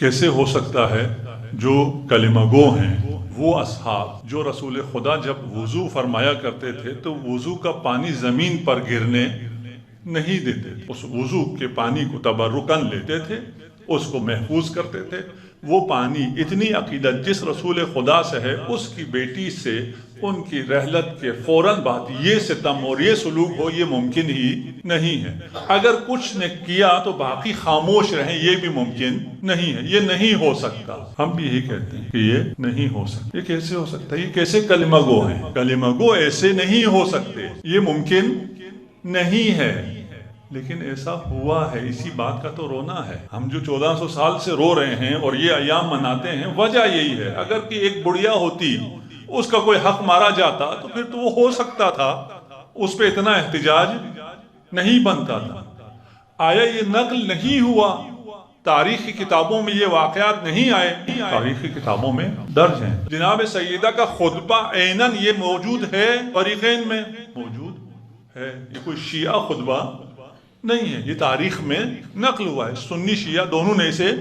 کیسے ہو سکتا ہے جو کلمہ گو ہیں وہ اصحاب جو رسول خدا جب وضو فرمایا کرتے تھے تو وضو کا پانی زمین پر گرنے نہیں دیتے، اس وضو کے پانی کو تبرکن لیتے تھے، اس کو محفوظ کرتے تھے۔ وہ پانی اتنی عقیدت جس رسول خدا سے ہے، اس کی بیٹی سے ان کی رحلت کے فوراً بعد یہ ستم اور یہ سلوک ہو، یہ ممکن ہی نہیں ہے۔ اگر کچھ نے کیا تو باقی خاموش رہیں، یہ بھی ممکن نہیں ہے، یہ نہیں ہو سکتا۔ ہم بھی یہی کہتے ہیں کہ یہ نہیں ہو سکتا۔ یہ کیسے ہو سکتا ہے؟ یہ کیسے کلمہ گو ہیں؟ کلمہ گو ایسے نہیں ہو سکتے، یہ ممکن نہیں ہے، لیکن ایسا ہوا ہے۔ اسی بات کا تو رونا ہے۔ ہم جو 1400 سال سے رو رہے ہیں اور یہ ایام مناتے ہیں، وجہ یہی ہے۔ اگر کہ ایک بڑھیا ہوتی، اس کا کوئی حق مارا جاتا تو پھر تو وہ ہو سکتا تھا، اس پہ اتنا احتجاج نہیں بنتا تھا۔ آیا یہ نقل نہیں ہوا؟ تاریخی کتابوں میں یہ واقعات نہیں آئے؟ تاریخی کتابوں میں درج ہیں۔ جناب سیدہ کا خطبہ عیناً یہ موجود ہے، فریقین میں موجود ہے۔ یہ کوئی شیعہ خطبہ نہیں ہے، یہ تاریخ میں نقل ہوا ہے، سنی شیعہ دونوں نے اسے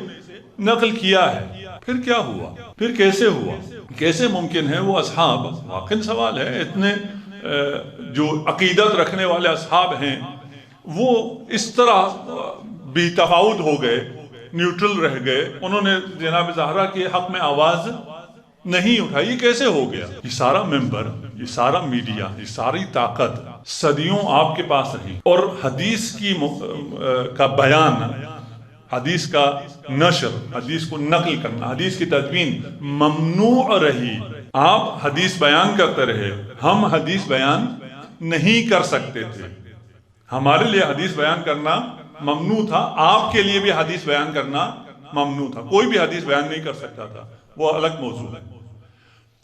نقل کیا ہے۔ پھر کیا ہوا؟ پھر کیسے ہوا؟ کیسے ممکن ہے وہ اصحاب؟ واقعی سوال ہے۔ اتنے جو عقیدت رکھنے والے اصحاب ہیں وہ اس طرح بے تفاوت ہو گئے، نیوٹرل رہ گئے، انہوں نے جناب زہرا کے حق میں آواز نہیں اٹھائی۔ یہ کیسے ہو گیا؟ یہ سارا ممبر، یہ سارا میڈیا، یہ ساری طاقت صدیوں آپ کے پاس رہی، اور حدیث کا بیان، حدیث کا نشر، حدیث کو نقل کرنا، حدیث کی تدوین ممنوع رہی۔ آپ حدیث بیان کرتے رہے، ہم حدیث بیان نہیں کر سکتے تھے۔ ہمارے لیے حدیث بیان کرنا ممنوع تھا، آپ کے لیے بھی حدیث بیان کرنا ممنوع تھا۔ کوئی بھی حدیث بیان نہیں کر سکتا تھا، وہ الگ موضوع ہے۔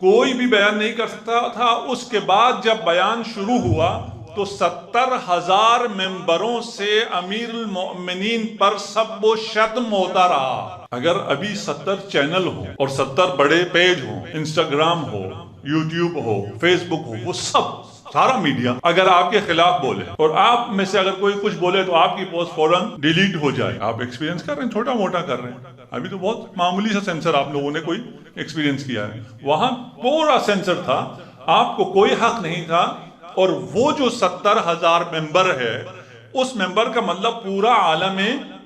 کوئی بھی بیان نہیں کر سکتا تھا۔ اس کے بعد جب بیان شروع ہوا تو 70,000 ممبروں سے امیر المؤمنین پر سب و شتم ہوتا رہا۔ اگر ابھی 70 چینل ہوں اور 70 بڑے پیج ہوں، انسٹاگرام ہو، یوٹیوب ہو، فیس بک ہو، وہ سارا میڈیا اگر آپ کے خلاف بولے اور آپ میں سے اگر کوئی کچھ بولے تو آپ کی پوسٹ فوراً ڈیلیٹ ہو جائے۔ آپ ایکسپیرینس کر رہے ہیں، چھوٹا موٹا کر رہے ہیں، ابھی تو بہت معمولی سا سینسر آپ لوگوں نے کوئی ایکسپیرینس کیا ہے، وہاں پورا سینسر تھا، آپ کو کوئی حق نہیں تھا۔ اور وہ جو 70,000 ممبر ہے، اس ممبر کا مطلب پورا عالم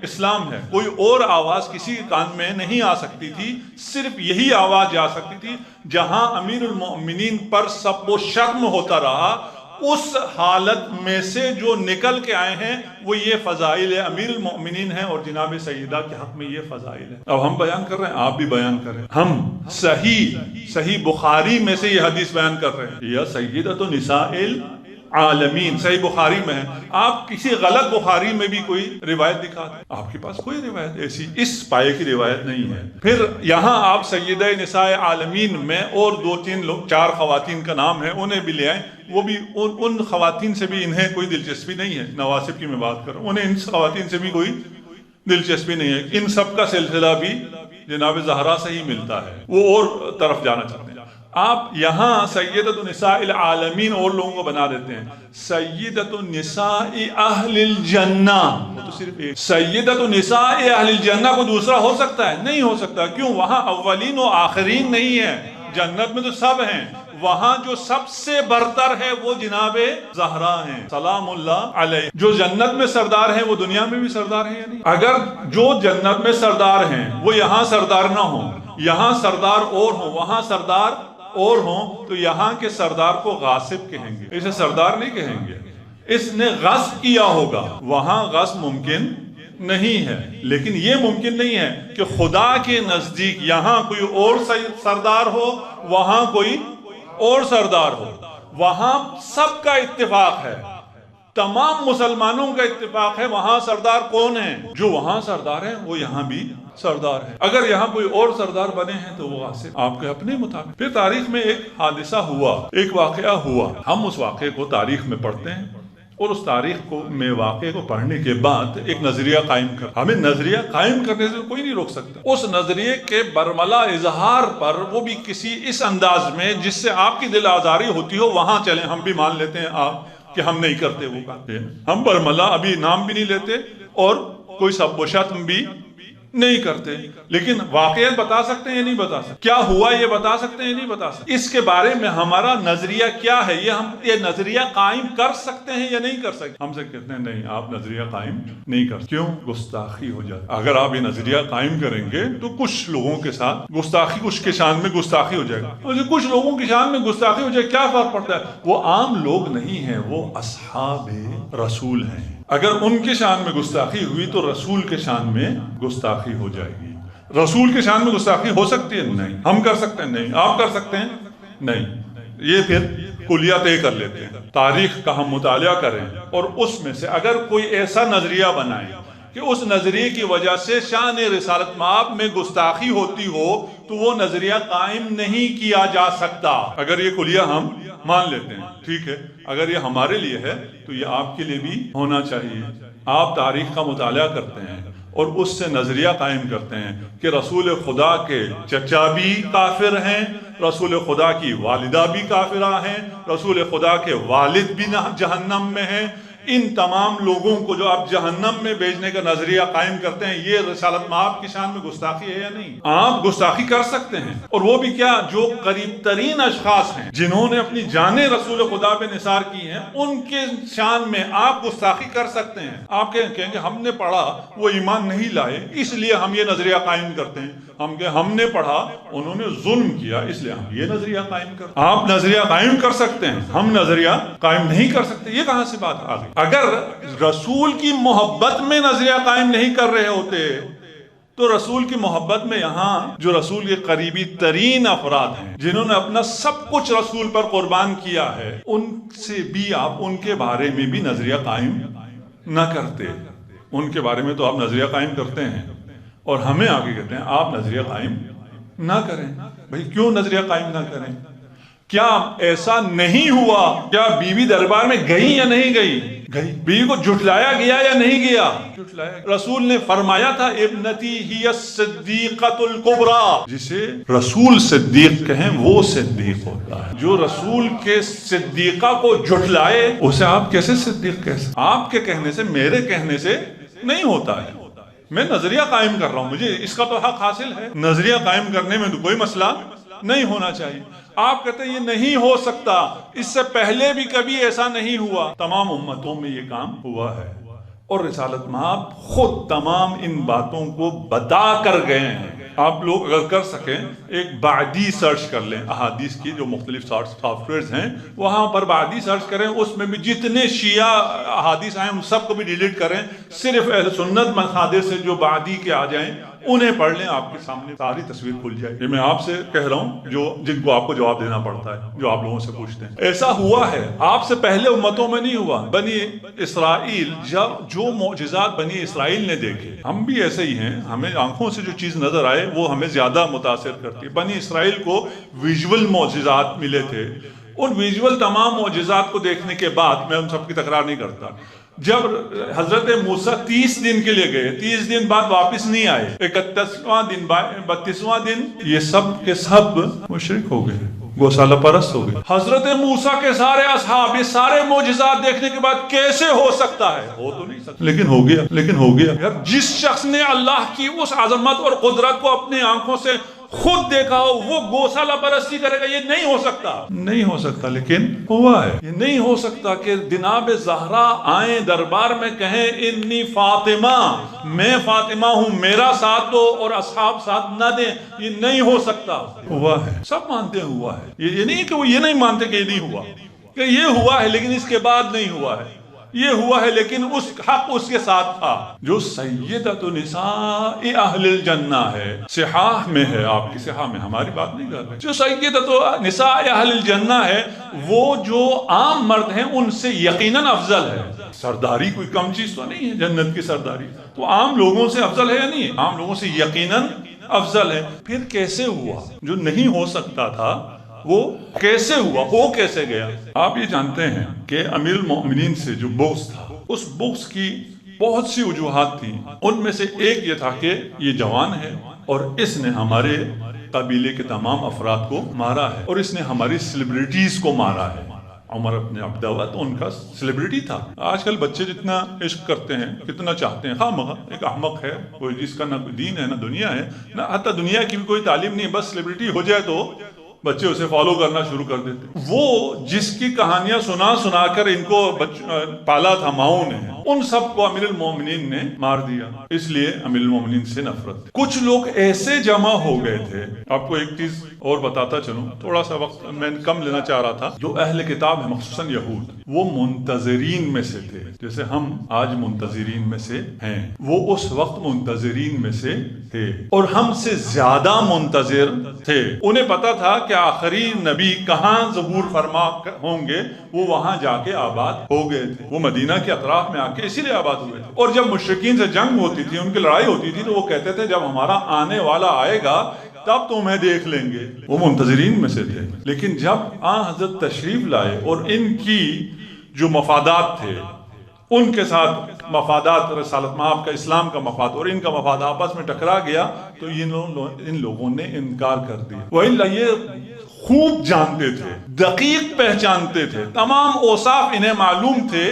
اسلام ہے، کوئی اور آواز کسی کان میں نہیں آ سکتی تھی، صرف یہی آواز جا سکتی تھی۔ جہاں امیر المؤمنین پر سب و شتم ہوتا رہا، اس حالت میں سے جو نکل کے آئے ہیں وہ یہ فضائل امیر المؤمنین ہیں، اور جناب سیدہ کے حق میں یہ فضائل ہیں۔ اب ہم بیان کر رہے ہیں، آپ بھی بیان کر رہے ہیں، ہم صحیح بخاری میں سے یہ حدیث بیان کر رہے ہیں، یا سیدۃ نساء العالمین صحیح بخاری میں ہے۔ آپ کسی غلط بخاری میں بھی کوئی روایت دکھا دیں، آپ کے پاس کوئی روایت ایسی اس پائے کی روایت نہیں ہے۔ پھر یہاں آپ سیدہ نساء عالمین میں اور 2-3-4 خواتین کا نام ہے، انہیں بھی لے آئیں، وہ بھی ان خواتین سے بھی انہیں کوئی دلچسپی نہیں ہے۔ نواسب کی میں بات کر رہا ہوں، انہیں ان خواتین سے بھی کوئی دلچسپی نہیں ہے۔ ان سب کا سلسلہ بھی جناب زہرا سے ہی ملتا ہے، وہ اور طرف جانا چاہتے ہیں۔ آپ یہاں سیدۃ النساء العالمین اور لوگوں کو بنا دیتے ہیں سیدۃ النساء اہل الجنہ، وہ تو صرف ایک سیدۃ النساء اہل الجنہ کو دوسرا ہو سکتا ہے؟ نہیں ہو سکتا۔ کیوں؟ وہاں اولین و آخرین نہیں ہے، جنت میں تو سب ہیں، وہاں جو سب سے برتر ہے وہ جناب زہرا ہیں سلام اللہ علیہ۔ جو جنت میں سردار ہیں وہ دنیا میں بھی سردار ہیں یا نہیں؟ اگر جو جنت میں سردار ہیں وہ یہاں سردار نہ ہوں، یہاں سردار اور ہوں، وہاں سردار اور ہوں، تو یہاں کے سردار کو غاصب کہیں گے، اسے سردار نہیں کہیں گے، اس نے غصب کیا ہوگا۔ وہاں غصب ممکن نہیں ہے، لیکن یہ ممکن نہیں ہے کہ خدا کے نزدیک یہاں کوئی اور سردار ہو، وہاں کوئی اور سردار ہو۔ وہاں سب کا اتفاق ہے، تمام مسلمانوں کا اتفاق ہے، وہاں سردار کون ہیں؟ جو وہاں سردار ہیں وہ یہاں بھی سردار ہیں۔ اگر یہاں کوئی اور سردار بنے ہیں تو وہ غاصب آپ کے اپنے مطابق۔ پھر تاریخ میں ایک حادثہ ہوا، ایک واقعہ ہوا، ہم اس واقعے کو تاریخ میں پڑھتے ہیں اور اس تاریخ میں واقعے کو پڑھنے کے بعد ایک نظریہ قائم کرتے ہیں۔ ہمیں نظریہ قائم کرنے سے کوئی نہیں روک سکتا۔ اس نظریے کے برملا اظہار پر، وہ بھی کسی اس انداز میں جس سے آپ کی دل آزاری ہوتی ہو، وہاں چلیں، ہم بھی مان لیتے ہیں آپ کہ ہم نہیں کرتے وہ کرتے ہیں، ہم برملا ابھی نام بھی نہیں لیتے اور کوئی سب و شتم بھی نہیں کرتے، لیکن واقعات بتا سکتے ہیں یا نہیں بتا سکتے؟ کیا ہوا یہ بتا سکتے ہیں یا نہیں بتا سکتے؟ اس کے بارے میں ہمارا نظریہ کیا ہے؟ یہ نظریہ قائم کر سکتے ہیں یا نہیں کر سکتے؟ ہم سے کہتے ہیں نہیں، آپ نظریہ قائم نہیں کر سکتے۔ کیوں؟ گستاخی ہو جائے۔ اگر آپ یہ نظریہ قائم کریں گے تو کچھ لوگوں کے ساتھ گستاخی، کچھ کے شان میں گستاخی ہو جائے گا، اور کچھ لوگوں کی شان میں گستاخی ہو جائے، کیا فرق پڑتا ہے؟ وہ عام لوگ نہیں ہیں، وہ اصحاب رسول ہیں۔ اگر ان کے شان میں گستاخی ہوئی تو رسول کے شان میں گستاخی ہو جائے گی۔ رسول کے شان میں گستاخی ہو سکتی ہے؟ نہیں۔ ہم کر سکتے ہیں؟ نہیں۔ آپ کر سکتے ہیں؟ نہیں۔ یہ پھر کلیہ طے کر لیتے ہیں۔ تاریخ کا ہم مطالعہ کریں اور اس میں سے اگر کوئی ایسا نظریہ بنائے کہ اس نظریے کی وجہ سے شان رسالت مآب میں گستاخی ہوتی ہو تو وہ نظریہ قائم نہیں کیا جا سکتا۔ اگر یہ کلیہ ہم مان لیتے ہیں، ٹھیک ہے، اگر یہ ہمارے لیے ہے تو یہ آپ کے لیے بھی ہونا چاہیے۔ آپ تاریخ کا مطالعہ کرتے ہیں اور اس سے نظریہ قائم کرتے ہیں کہ رسول خدا کے چچا بھی کافر ہیں، رسول خدا کی والدہ بھی کافرہ ہیں، رسول خدا کے والد بھی جہنم میں ہیں۔ ان تمام لوگوں کو جو آپ جہنم میں بھیجنے کا نظریہ قائم کرتے ہیں، یہ رسالت مآب کی شان میں گستاخی ہے یا نہیں؟ آپ گستاخی کر سکتے ہیں، اور وہ بھی کیا؟ جو قریب ترین اشخاص ہیں جنہوں نے اپنی جانیں رسول خدا پہ نثار کی ہیں، ان کے شان میں آپ گستاخی کر سکتے ہیں۔ آپ کہیں گے ہم نے پڑھا وہ ایمان نہیں لائے اس لیے ہم یہ نظریہ قائم کرتے ہیں، ہم نے پڑھا انہوں نے ظلم کیا اس لیے ہم یہ نظریہ قائم کرتے ہیں۔ آپ نظریہ قائم کر سکتے ہیں، ہم نظریہ قائم نہیں کر سکتے۔ یہ کہاں سے بات آ گئی؟ اگر رسول کی محبت میں نظریہ قائم نہیں کر رہے ہوتے تو رسول کی محبت میں یہاں جو رسول کے قریبی ترین افراد ہیں جنہوں نے اپنا سب کچھ رسول پر قربان کیا ہے، ان سے بھی آپ ان کے بارے میں بھی نظریہ قائم نہ کرتے۔ ان کے بارے میں تو آپ نظریہ قائم کرتے ہیں اور ہمیں آگے کہتے ہیں آپ نظریہ قائم نہ کریں۔ بھئی کیوں نظریہ قائم نہ کریں؟ کیا ایسا نہیں ہوا؟ کیا بیوی دربار میں گئی یا نہیں گئی؟ گئی۔ بیوی کو جھٹلایا گیا یا نہیں گیا؟ جھٹلایا۔ رسول نے فرمایا تھا ابنتی ہی الصدیقۃ الکبریٰ، جسے رسول صدیق کہیں وہ صدیق ہوتا ہے۔ جو رسول کے صدیقہ کو جھٹلائے اسے آپ کیسے صدیق کہہ سکتے؟ آپ کے کہنے سے، میرے کہنے سے نہیں ہوتا ہے۔ میں نظریہ قائم کر رہا ہوں، مجھے اس کا تو حق حاصل ہے۔ نظریہ قائم کرنے میں تو کوئی مسئلہ نہیں ہونا چاہیے۔ آپ کہتے ہیں یہ نہیں ہو سکتا، اس سے پہلے بھی کبھی ایسا نہیں ہوا۔ تمام امتوں میں یہ کام ہوا ہے، اور رسالت مآب خود تمام ان باتوں کو بتا کر گئے ہیں۔ آپ لوگ اگر کر سکیں ایک بعدی سرچ کر لیں، احادیث کی جو مختلف سافٹ ویئرز ہیں وہاں پر بعدی سرچ کریں، اس میں بھی جتنے شیعہ احادیث آئیں ان سب کو بھی ڈیلیٹ کریں، صرف اہل سنت مصادر سے جو بعدی کے آ جائیں انہیں پڑھ لیں، آپ کے سامنے ساری تصویر کھل جائے۔ یہ میں آپ سے کہہ رہا ہوں جن کو آپ کو جواب دینا پڑتا ہے، جو آپ لوگوں سے پوچھتے ہیں۔ ایسا ہوا ہے، آپ سے پہلے امتوں میں نہیں ہوا۔ بنی اسرائیل جو معجزات بنی اسرائیل نے دیکھے، ہم بھی ایسے ہی ہیں، ہمیں آنکھوں سے جو چیز نظر آئے وہ ہمیں زیادہ متاثر کرتی ہے۔ بنی اسرائیل کو ویژول معجزات ملے تھے، ان ویژول تمام معجزات کو دیکھنے کے بعد، میں ان سب کی تکرار نہیں کرتا، جب حضرت موسیٰ 30 دن کے لیے گئے، 30 دن بعد واپس نہیں آئے، 31واں دن 32واں دن یہ سب کے سب مشرک ہو گئے، گوسالہ پرست ہو گئے۔ حضرت موسیٰ کے سارے اصحاب یہ سارے معجزات دیکھنے کے بعد کیسے ہو سکتا ہے؟ ہو تو نہیں سکتا، لیکن ہو گیا۔ یار جس شخص نے اللہ کی اس عظمت اور قدرت کو اپنی آنکھوں سے خود دیکھا ہو وہ گوسالہ پرستی کرے گا؟ یہ نہیں ہو سکتا، لیکن ہوا ہے۔ یہ نہیں ہو سکتا کہ جناب زہرا آئیں دربار میں کہیں انی فاطمہ، میں فاطمہ ہوں، میرا ساتھ دو اور اصحاب ساتھ نہ دیں، یہ نہیں ہو سکتا۔ ہوا ہے، سب مانتے ہیں ہوا ہے۔ یہ نہیں کہ وہ یہ نہیں مانتے کہ یہ نہیں ہوا، کہ یہ ہوا ہے لیکن اس کے بعد نہیں ہوا ہے، یہ ہوا ہے لیکن اس حق اس کے ساتھ تھا۔ جو سیدۃ نساء اہل الجنہ ہے، صحاح میں ہے، آپ کی صحاح میں، ہماری بات نہیں کر رہے، جو سیدۃ نساء اہل الجنہ ہے وہ جو عام مرد ہیں ان سے یقیناً افضل ہے۔ سرداری کوئی کم چیز تو نہیں ہے، جنت کی سرداری تو عام لوگوں سے افضل ہے یا نہیں ہے؟ عام لوگوں سے یقیناً افضل ہے۔ پھر کیسے ہوا؟ جو نہیں ہو سکتا تھا وہ کیسے ہوا، ہو کیسے گیا؟ آپ یہ جانتے ہیں کہ امیر المؤمنین سے جو بغض تھا، اس بغض کی بہت سی وجوہات تھیں، ان میں سے ایک یہ تھا کہ یہ جوان ہے اور اس نے ہمارے قبیلے کے تمام افراد کو مارا ہے اور اس نے ہماری سیلیبریٹیز کو مارا ہے عمر ابن عبدہ تو ان کا سیلیبریٹی تھا. آج کل بچے جتنا عشق کرتے ہیں، کتنا چاہتے ہیں، خواہ مخواہ ایک احمق ہے کوئی جس کا نہ کوئی دین ہے نہ دنیا ہے نہ حتیٰ دنیا کی بھی کوئی تعلیم نہیں، بس سیلیبریٹی ہو جائے تو بچے اسے فالو کرنا شروع کر دیتے. وہ جس کی کہانیاں سنا سنا کر ان کو پالا تھا ماؤں نے، ان سب کو امیر المومنین نے مار دیا. اس لیے امیر المومنین سے نفرت. کچھ لوگ ایسے جمع ہو گئے تھے. آپ کو ایک چیز اور بتاتا چلوں، تھوڑا سا وقت میں کم لینا چاہ رہا تھا. جو اہل کتاب ہے خصوصاً یہود، وہ منتظرین میں سے تھے جیسے ہم آج منتظرین میں سے ہیں، وہ اس وقت منتظرین میں سے تھے اور ہم سے زیادہ منتظر تھے. انہیں پتا تھا کہ آخری نبی کہاں ظہور فرما ہوں گے، وہ وہاں جا کے آباد ہو گئے تھے. وہ مدینہ کے اطراف میں آ کے اسی لیے آباد ہوئے تھے. اور جب مشرکین سے جنگ ہوتی تھی، ان کی لڑائی ہوتی تھی، تو وہ کہتے تھے جب ہمارا آنے والا آئے گا تب تمہیں دیکھ لیں گے. وہ منتظرین میں سے تھے. لیکن جب حضرت تشریف لائے اور ان کی جو مفادات تھے، ان کے ساتھ مفادات رسالت مآب کا، اسلام کا مفاد اور ان کا مفاد آپس میں ٹکرا گیا، تو ان لوگوں نے انکار کر دیا. وَإِلَّا یہ خوب جانتے تھے، دقیق پہچانتے تھے، تمام اوصاف انہیں معلوم تھے،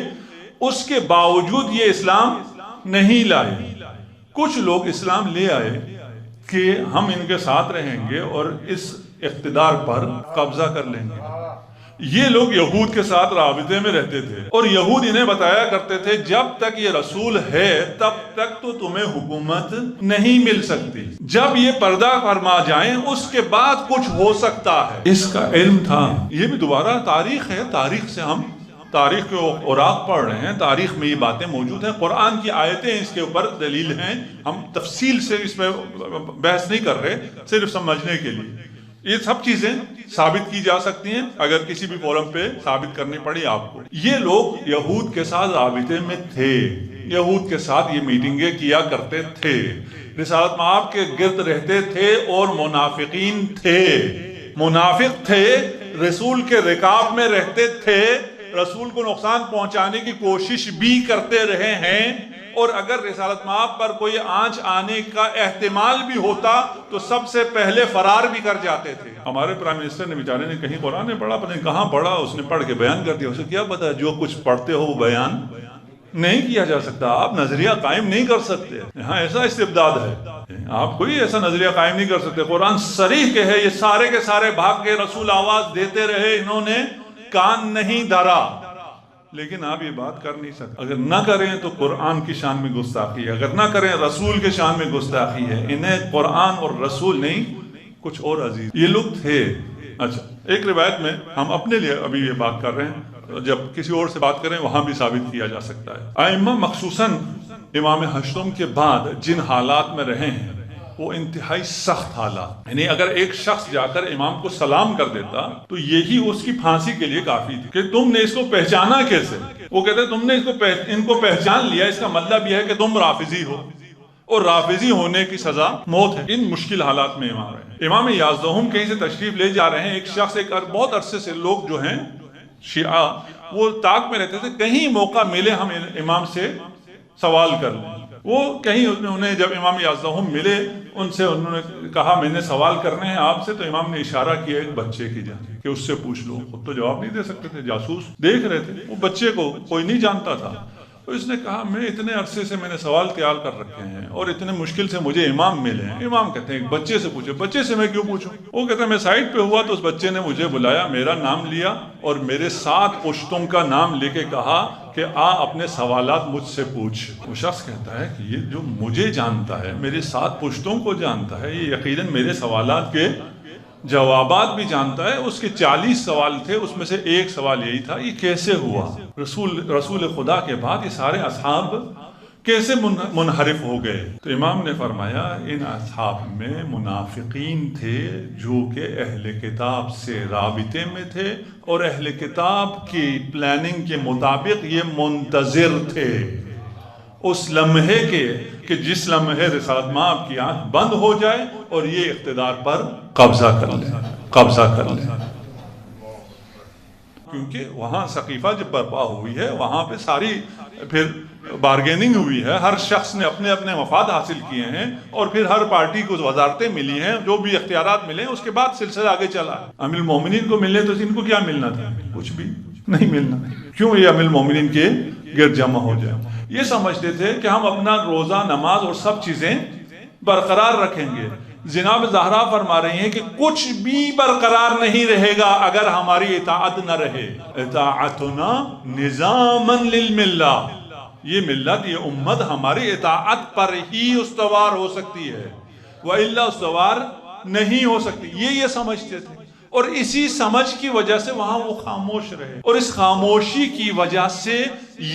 اس کے باوجود یہ اسلام نہیں لائے. کچھ لوگ اسلام لے آئے کہ ہم ان کے ساتھ رہیں گے اور اس اقتدار پر قبضہ کر لیں گے. یہ لوگ یہود کے ساتھ رابطے میں رہتے تھے اور یہود انہیں بتایا کرتے تھے جب تک یہ رسول ہے تب تک تو تمہیں حکومت نہیں مل سکتی، جب یہ پردہ فرما جائیں اس کے بعد کچھ ہو سکتا ہے. اس کا علم تھا. یہ بھی دوبارہ تاریخ ہے، تاریخ سے ہم تاریخ کے اوراق پڑھ رہے ہیں، تاریخ میں یہ باتیں موجود ہیں، قرآن کی آیتیں اس کے اوپر دلیل ہیں. ہم تفصیل سے اس میں بحث نہیں کر رہے، صرف سمجھنے کے لیے. یہ سب چیزیں ثابت کی جا سکتی ہیں اگر کسی بھی فورم پہ ثابت کرنی پڑی آپ کو. یہ لوگ یہود کے ساتھ رابطے میں تھے، یہود کے ساتھ یہ میٹنگیں کیا کرتے تھے، رسالت مآب کے گرد رہتے تھے اور منافقین تھے. منافق تھے، رسول کے رکاب میں رہتے تھے، رسول کو نقصان پہنچانے کی کوشش بھی کرتے رہے ہیں. اور اگر رسالت مآب پر کوئی آنچ آنے کا احتمال بھی ہوتا تو سب سے پہلے فرار بھی کر جاتے تھے. ہمارے پرائم منسٹر نے بیچارے نے کہیں قرآن نے پڑھا، پتہ نہیں کہاں پڑھا، اس نے پڑھ کے بیان کر دیا. اسے کیا پتا جو کچھ پڑھتے ہو وہ بیان نہیں کیا جا سکتا. آپ نظریہ قائم نہیں کر سکتے. یہاں ایسا استبداد ہے، آپ کوئی ایسا نظریہ قائم نہیں کر سکتے. قرآن صریح کہ ہے، یہ سارے کے سارے بھاگ کے رسول آواز دیتے رہے، انہوں نے کان نہیں دھرا. لیکن آپ یہ بات کر نہیں سکتے. اگر نہ کریں تو قرآن کی شان میں گستاخی ہے، اگر نہ کریں رسول کے شان میں گستاخی ہے. انہیں قرآن اور رسول نہیں کچھ اور عزیز. یہ لوگ تھے. اچھا، ایک روایت میں ہم اپنے لیے ابھی یہ بات کر رہے ہیں، جب کسی اور سے بات کریں وہاں بھی ثابت کیا جا سکتا ہے. ائمہ مخصوصاً امام ہشتم کے بعد جن حالات میں رہے ہیں وہ انتہائی سخت حالات. یعنی اگر ایک شخص جا کر امام کو سلام کر دیتا تو یہی اس کی پھانسی کے لیے کافی تھی کہ تم نے اس کو پہچانا کیسے. وہ کہتے تم نے ان کو پہچان لیا، اس کا مطلب یہ ہے کہ تم رافضی ہو، اور رافضی ہونے کی سزا موت ہے. ان مشکل حالات میں امام رہے. امام یازدہم کہیں سے تشریف لے جا رہے ہیں. ایک شخص بہت عرصے سے لوگ جو ہیں شیعہ وہ طاق میں رہتے تھے، کہیں موقع ملے ہم امام سے سوال کر لیں. وہ کہیں انہیں جب امام یازدہم ملے ان سے انہوں نے کہا میں نے سوال کرنے ہیں آپ سے، تو امام نے اشارہ کیا ایک بچے کی جانب کہ اس سے پوچھ لو. خود تو جواب نہیں دے سکتے تھے، جاسوس دیکھ رہے تھے. وہ بچے کو کوئی نہیں جانتا تھا. تو اس نے کہا میں اتنے عرصے سے میں نے سوال تیار کر رکھے ہیں اور اتنے مشکل سے مجھے امام ملے ہیں. امام کہتے ہیں ایک بچے سے پوچھو. بچے سے میں کیوں پوچھوں؟ وہ کہتے ہیں میں سائٹ پہ ہوا تو اس بچے نے مجھے بلایا، میرا نام لیا اور میرے 7 پشتوں کا نام لے کے کہا کہ اپنے سوالات مجھ سے پوچھ. وہ شخص کہتا ہے کہ یہ جو مجھے جانتا ہے، میرے 7 پشتوں کو جانتا ہے، یہ یقیناً میرے سوالات کے جوابات بھی جانتا ہے. اس کے 40 سوال تھے، اس میں سے ایک سوال یہی تھا یہ کیسے ہوا؟ رسول خدا کے بعد یہ سارے اصحاب کیسے منحرف ہو گئے؟ تو امام نے فرمایا ان اصحاب میں منافقین تھے جو کہ اہل کتاب سے رابطے میں تھے اور اہل کتاب کی پلاننگ کے مطابق یہ منتظر تھے اس لمحے کے کہ جس لمحے رسالت مآب کی آنکھ بند ہو جائے اور یہ اقتدار پر قبضہ کر لیں. کیونکہ وہاں سقیفہ جب برپا ہوئی ہے وہاں پہ ساری پھر بارگیننگ ہوئی ہے، ہر شخص نے اپنے اپنے مفاد حاصل کیے ہیں اور پھر ہر پارٹی کو وزارتیں ملی ہیں، جو بھی اختیارات ملے ہیں اس کے بعد سلسلہ آگے چلا. امیر المومنین کو ملے تو ان کو کیا ملنا تھا؟ کچھ بھی. نہیں ملنا، کیوں یہ امیر المومنین کے گرد جمع ہو جائے؟ یہ سمجھتے تھے کہ ہم اپنا روزہ، نماز اور سب چیزیں برقرار رکھیں گے۔ جناب زہرا فرما رہی ہیں کہ کچھ بھی برقرار نہیں رہے گا اگر ہماری اطاعت نہ رہے۔ اطاعتنا نظاما للملہ، یہ ملت، یہ امت ہماری اطاعت پر ہی استوار ہو سکتی ہے، وَإِلَّا استوار نہیں ہو سکتی۔ یہ سمجھتے تھے، اور اسی سمجھ کی وجہ سے وہاں وہ خاموش رہے، اور اس خاموشی کی وجہ سے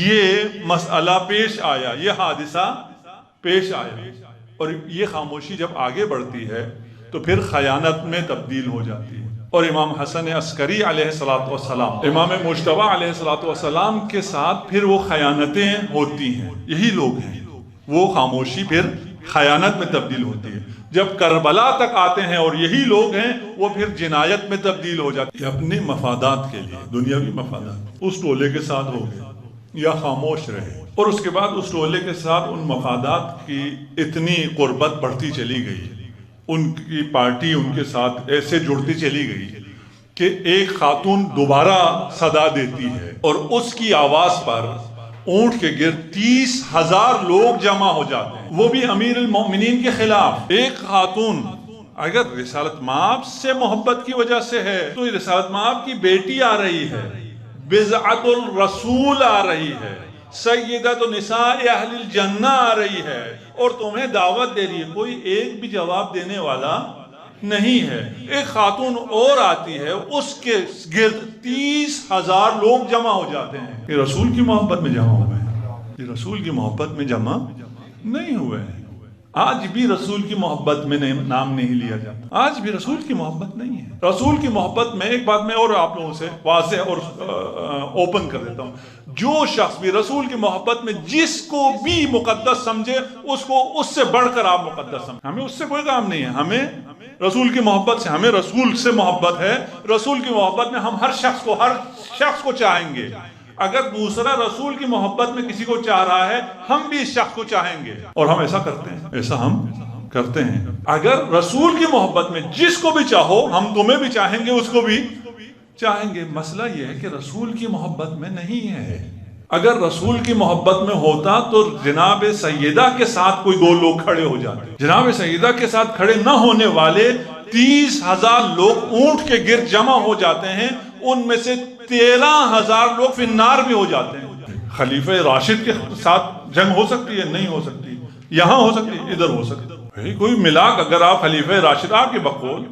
یہ مسئلہ پیش آیا، یہ حادثہ پیش آیا۔ اور یہ خاموشی جب آگے بڑھتی ہے تو پھر خیانت میں تبدیل ہو جاتی ہے۔ اور امام حسن عسکری علیہ السلام، امام مجتبی علیہ السلام کے ساتھ پھر وہ خیانتیں ہوتی ہیں۔ یہی لوگ ہیں، وہ خاموشی پھر خیانت میں تبدیل ہوتی ہے۔ جب کربلا تک آتے ہیں اور یہی لوگ ہیں، وہ پھر جنایت میں تبدیل ہو جاتی ہے۔ اپنے مفادات کے لیے، دنیاوی مفادات، اس ٹولے کے ساتھ ہو گئے یا خاموش رہے، اور اس کے بعد اس ٹولے کے ساتھ ان مفادات کی اتنی قربت بڑھتی چلی گئی، ان کی پارٹی ان کے ساتھ ایسے جڑتی چلی گئی کہ ایک خاتون دوبارہ صدا دیتی ہے، اور اس کی آواز پر اونٹ کے گرد 30,000 لوگ جمع ہو جاتے ہیں، وہ بھی امیر المومنین کے خلاف۔ ایک خاتون اگر رسالت مآب سے محبت کی وجہ سے ہے تو رسالت مآب کی بیٹی آ رہی ہے، بضعۃ الرسول آ رہی ہے، سیدۃ نساء اہل الجنہ آ رہی ہے، اور تمہیں دعوت دے رہی ہے، کوئی ایک بھی جواب دینے والا نہیں ہے۔ ایک خاتون اور آتی ہے، اس کے گرد 30,000 لوگ جمع ہو جاتے ہیں۔ یہ رسول کی محبت میں جمع ہوئے ہیں، یہ رسول کی محبت میں جمع نہیں ہوئے ہیں۔ آج بھی رسول کی محبت میں نام نہیں لیا جاتا، آج بھی رسول کی محبت نہیں ہے۔ رسول کی محبت میں ایک بات میں اور آپ لوگوں سے واضح اور اوپن کر دیتا ہوں، جو شخص بھی رسول کی محبت میں جس کو بھی مقدس سمجھے، اس کو اس سے بڑھ کر آپ مقدس سمجھیں۔ ہمیں اس سے کوئی کام نہیں ہے، ہمیں رسول کی محبت سے، ہمیں رسول سے محبت ہے۔ رسول کی محبت میں ہم ہر شخص کو چاہیں گے۔ اگر دوسرا رسول کی محبت میں کسی کو چاہ رہا ہے، ہم بھی اس شخص کو چاہیں گے، اور ہم ایسا کرتے ہیں، ایسا ہم کرتے ہیں۔ اگر رسول کی محبت میں جس کو بھی چاہو، ہم تمہیں بھی چاہیں گے، اس کو بھی چاہیں گے۔ مسئلہ یہ ہے کہ رسول کی محبت میں نہیں ہے۔ اگر رسول کی محبت میں ہوتا تو جناب سیدہ کے ساتھ کوئی 2 لوگ کھڑے ہو جاتے۔ جناب سیدہ کے ساتھ کھڑے نہ ہونے والے 30,000 لوگ اونٹ کے گرد جمع ہو جاتے ہیں، ان میں سے 13,000 لوگ فی النار بھی ہو جاتے ہیں۔ خلیفہ راشد کے ساتھ جنگ ہو سکتی ہے؟ نہیں ہو سکتی۔ یہاں ہو سکتی ہے، ادھر ہو سکتی ہے۔ کوئی ملاک اگر آپ خلیفہ راشد، آپ کے بقول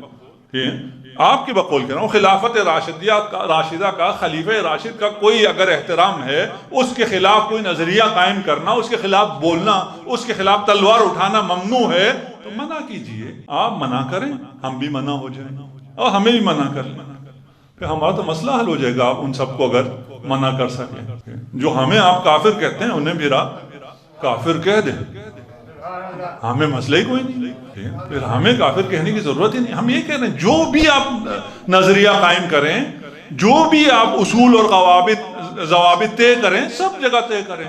کہہ رہا ہوں، خلافت راشدہ کا، خلیفہ راشد کا کوئی اگر احترام ہے، اس کے خلاف کوئی نظریہ قائم کرنا، اس کے خلاف بولنا، اس کے خلاف تلوار اٹھانا ممنوع ہے، تو منع کیجئے۔ آپ منع کریں، ہم بھی منع ہو جائیں، اور ہمیں بھی منع کر لیں، پھر ہمارا تو مسئلہ حل ہو جائے گا۔ آپ ان سب کو اگر منع کر سکیں، جو ہمیں آپ کافر کہتے ہیں انہیں بھی کافر کہہ دیں، ہمیں مسئلہ ہی کوئی نہیں، پھر ہمیں کافر کہنے کی ضرورت ہی نہیں۔ ہم یہ کہہ رہے ہیں جو بھی آپ نظریہ قائم کریں، جو بھی آپ اصول اور ضوابط طے کریں، سب جگہ طے کریں،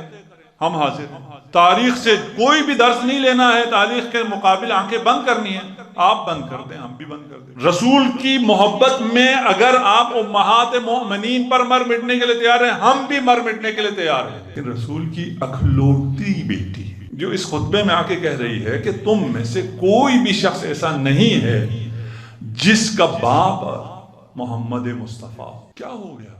ہم حاضر ہیں۔ تاریخ سے کوئی بھی درس نہیں لینا ہے، تاریخ کے مقابل آنکھیں بند کرنی ہیں، آپ بند کر دیں، ہم بھی بند کر دیں۔ رسول کی محبت میں اگر آپ امہات مومنین پر مر مٹنے کے لیے تیار ہیں، ہم بھی مر مٹنے کے لیے تیار ہیں۔ کہ رسول کی اکھلوتی بیٹی جو اس خطبے میں آ کے کہہ رہی ہے کہ تم میں سے کوئی بھی شخص ایسا نہیں ہے جس کا باپ محمد مصطفیٰ، کیا ہو گیا؟